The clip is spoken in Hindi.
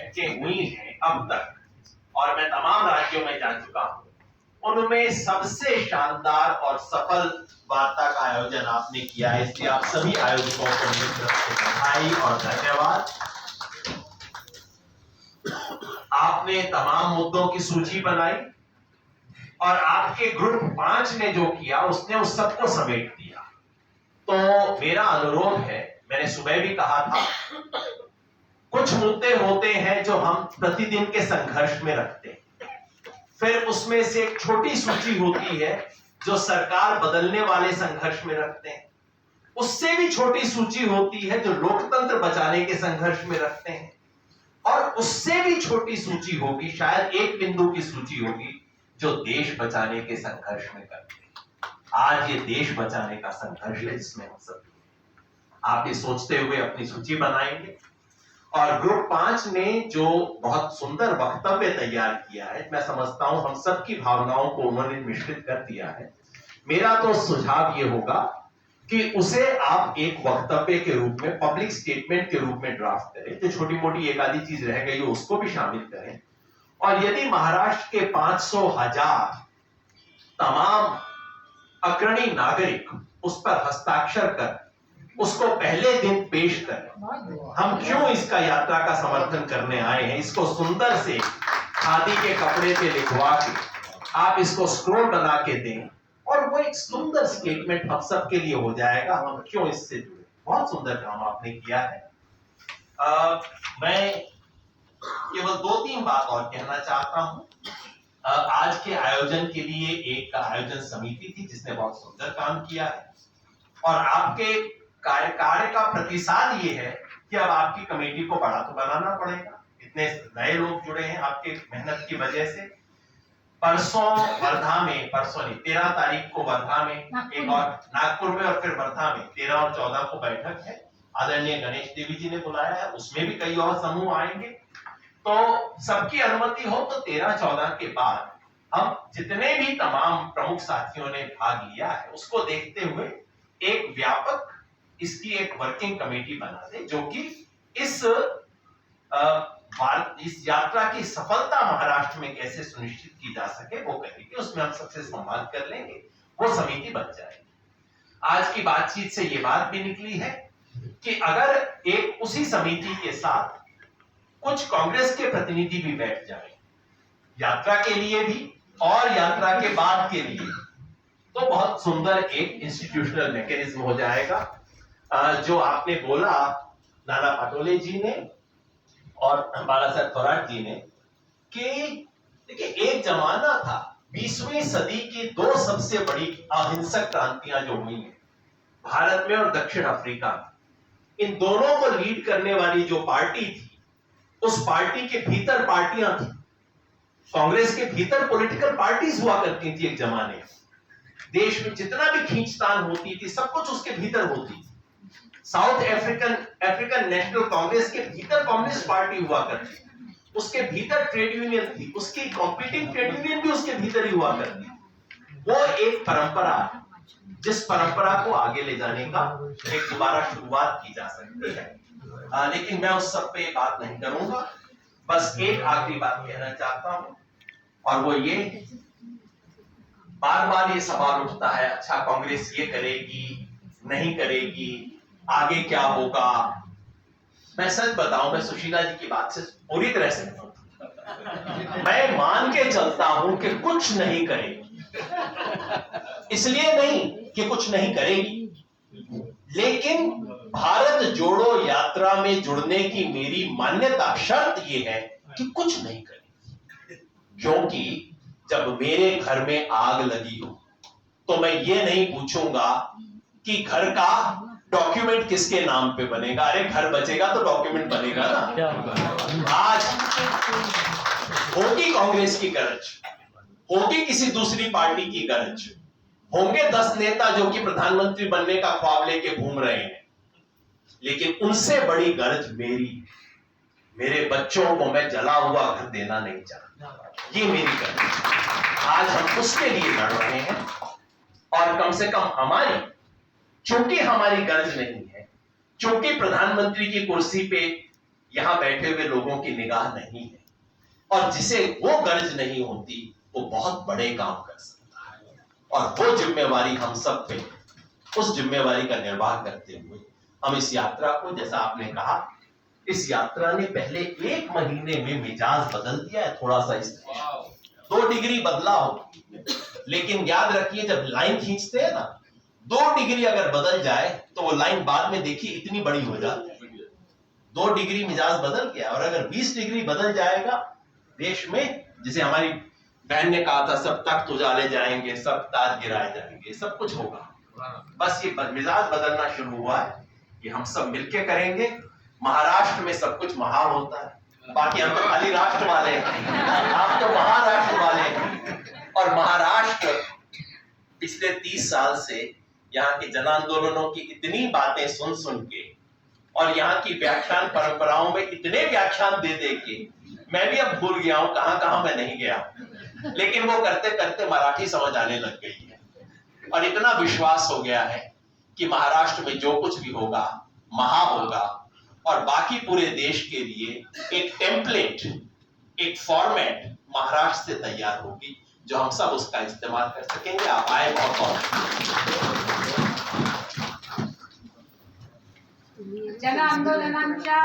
बैठकें हुई हैं अब तक, और मैं तमाम राज्यों में जा चुका हूं, उनमें सबसे शानदार और सफल वार्ता का आयोजन आपने किया है। इसलिए आप सभी आयोजकों को मेरी तरफ से बधाई और धन्यवाद। आपने तमाम मुद्दों की सूची बनाई और आपके ग्रुप 5 ने जो किया उसने उस सबको समेट दिया। तो मेरा अनुरोध है, मैंने सुबह भी कहा था, कुछ मुद्दे होते हैं जो हम प्रतिदिन के संघर्ष में रखते हैं, फिर उसमें से एक छोटी सूची होती है जो सरकार बदलने वाले संघर्ष में रखते हैं, उससे भी छोटी सूची होती है जो लोकतंत्र बचाने के संघर्ष में रखते हैं, और उससे भी छोटी सूची होगी, शायद एक बिंदु की सूची होगी, जो देश बचाने के संघर्ष में करते हैं। आज ये देश बचाने का संघर्ष है जिसमें हम सब आप ये सोचते हुए अपनी सूची बनाएंगे। और ग्रुप 5 ने जो बहुत सुंदर वक्तव्य तैयार किया है, मैं समझता हूं हम सबकी भावनाओं को उन्होंने मिश्रित कर दिया है। मेरा तो सुझाव ये होगा कि उसे आप एक वक्तव्य के रूप में, पब्लिक स्टेटमेंट के रूप में ड्राफ्ट करें, जो छोटी मोटी एक आधी चीज रह गई हो उसको भी शामिल करें, और यदि महाराष्ट्र के 500,000 तमाम अग्रणी नागरिक उस पर हस्ताक्षर कर उसको पहले दिन पेश करें, हम क्यों इसका यात्रा का समर्थन करने आए हैं, इसको सुंदर से खादी के कपड़े पे लिखवा के आप इसको स्क्रोल बना के दें, और वो एक सुंदर स्टेटमेंट हम सब के लिए हो जाएगा, हम क्यों इससे जुड़े। बहुत सुंदर काम आपने किया है। मैं केवल 2-3 बात और कहना चाहता हूं। आज के आयोजन के लिए एक आयोजन समिति थी जिसने बहुत सुंदर काम किया है, और आपके कार्य का प्रतिसाद ये है कि अब आपकी कमेटी को बड़ा तो बनाना पड़ेगा, इतने नए लोग जुड़े हैं आपके मेहनत की वजह से। परसों वर्धा में, परसों नहीं 13 तारीख को वर्धा में एक, और नागपुर में, और फिर वर्धा में 13 और 14 को बैठक है। आदरणीय गणेश देवी जी ने बुलाया है, उसमें भी कई और समूह आएंगे। तो सबकी अनुमति हो तो 13-14 के बाद हम जितने भी तमाम प्रमुख साथियों ने भाग लिया है उसको देखते हुए एक व्यापक इसकी एक वर्किंग कमेटी बना दे, जो कि इस यात्रा की सफलता महाराष्ट्र में कैसे सुनिश्चित की जा सके वो कहेगी, उसमें हम सबसे संवाद कर लेंगे, वो समिति बन जाएगी। आज की बातचीत से ये बात भी निकली है कि अगर एक उसी समिति के साथ कुछ कांग्रेस के प्रतिनिधि भी बैठ जाए यात्रा के लिए भी और यात्रा के बाद के लिए, तो बहुत सुंदर एक इंस्टीट्यूशनल मैकेनिज्म हो जाएगा। जो आपने बोला नाना पटोले जी ने और बाला साहब थोराट जी ने, कि देखिए एक जमाना था 20वीं सदी की 2 सबसे बड़ी अहिंसक क्रांतियां जो हुई हैं भारत में और दक्षिण अफ्रीका में, इन दोनों को लीड करने वाली जो पार्टी थी, उस पार्टी के भीतर पार्टियां थी। कांग्रेस के भीतर पॉलिटिकल पार्टीज हुआ करती थी एक जमाने में, देश में जितना भी खींचतान होती थी सब कुछ उसके भीतर होती थी। साउथ अफ्रीकन नेशनल कांग्रेस के भीतर कम्युनिस्ट पार्टी हुआ करती थी, उसके भीतर ट्रेड यूनियन थी, उसकी कॉम्पिटिंग ट्रेड यूनियन भी उसके भीतर ही हुआ करती। वो एक परंपरा, जिस परंपरा को आगे ले जाने का एक दोबारा शुरुआत की जा सकती है। लेकिन मैं उस सब पे बात नहीं करूंगा, बस एक आखिरी बात कहना चाहता हूं, और वो ये, बार बार ये सवाल उठता है, अच्छा कांग्रेस ये करेगी नहीं करेगी, आगे क्या होगा। मैं सच बताऊं, मैं सुशीला जी की बात से पूरी तरह से मैं मान के चलता हूं कि कुछ नहीं करेगी, इसलिए नहीं कि कुछ नहीं करेगी, लेकिन भारत जोड़ो यात्रा में जुड़ने की मेरी मान्यता, शर्त यह है कि कुछ नहीं करेगी। क्योंकि जब मेरे घर में आग लगी हो तो मैं ये नहीं पूछूंगा कि घर का डॉक्यूमेंट किसके नाम पे बनेगा, अरे घर बचेगा तो डॉक्यूमेंट बनेगा ना। आज होगी कांग्रेस की गरज, होगी किसी दूसरी पार्टी की गरज, होंगे 10 नेता जो कि प्रधानमंत्री बनने का ख्वाब लेके घूम रहे हैं, लेकिन उनसे बड़ी गरज मेरे बच्चों को मैं जला हुआ घर देना नहीं चाहता, ये मेरी गरज। आज हम उसके लिए लड़ रहे हैं, और कम से कम हमारी, चूंकि हमारी गरज नहीं है, चूंकि प्रधानमंत्री की कुर्सी पे यहां बैठे हुए लोगों की निगाह नहीं है, और जिसे वो गरज नहीं होती वो बहुत बड़े काम कर सकता है। और वो जिम्मेवारी हम सब पे, उस जिम्मेवारी का निर्वाह करते हुए हम इस यात्रा को, जैसा आपने कहा, इस यात्रा ने पहले 1 महीने में मिजाज बदल दिया है थोड़ा सा। इस 2 डिग्री बदला हो, लेकिन याद रखिए जब लाइन खींचते हैं ना, 2 डिग्री अगर बदल जाए तो वो लाइन बाद में देखिए इतनी बड़ी हो जाती है। 2 डिग्री मिजाज बदल गया, और अगर 20 डिग्री बदल जाएगा देश में, जिसे हमारी बहन ने कहा था, सब तख्त उजाले जाएंगे, सब ताज गिराए जाएंगे, सब कुछ होगा। बस ये मिजाज बदलना शुरू हुआ है, ये हम सब मिलके करेंगे। महाराष्ट्र में सब कुछ महा होता है, बाकी हम तो खाली राष्ट्र वाले हैं, आप तो महाराष्ट्र वाले हैं। और महाराष्ट्र पिछले 30 साल से यहाँ के जन आंदोलनों की इतनी बातें सुन सुन के, और यहाँ की व्याख्यान परंपराओं में इतने व्याख्यान दे दे के, मैं भी अब भूल गया हूं कहां कहां मैं नहीं गया, लेकिन वो करते करते मराठी समझ आने लग गई है, और इतना विश्वास हो गया है कि महाराष्ट्र में जो कुछ भी होगा महा होगा, और बाकी पूरे देश के लिए एक टेम्पलेट, एक फॉर्मेट महाराष्ट्र से तैयार होगी, जो हम सब उसका इस्तेमाल कर सकेंगे। आप आए, बहुत बहुत जन आंदोलनांच्या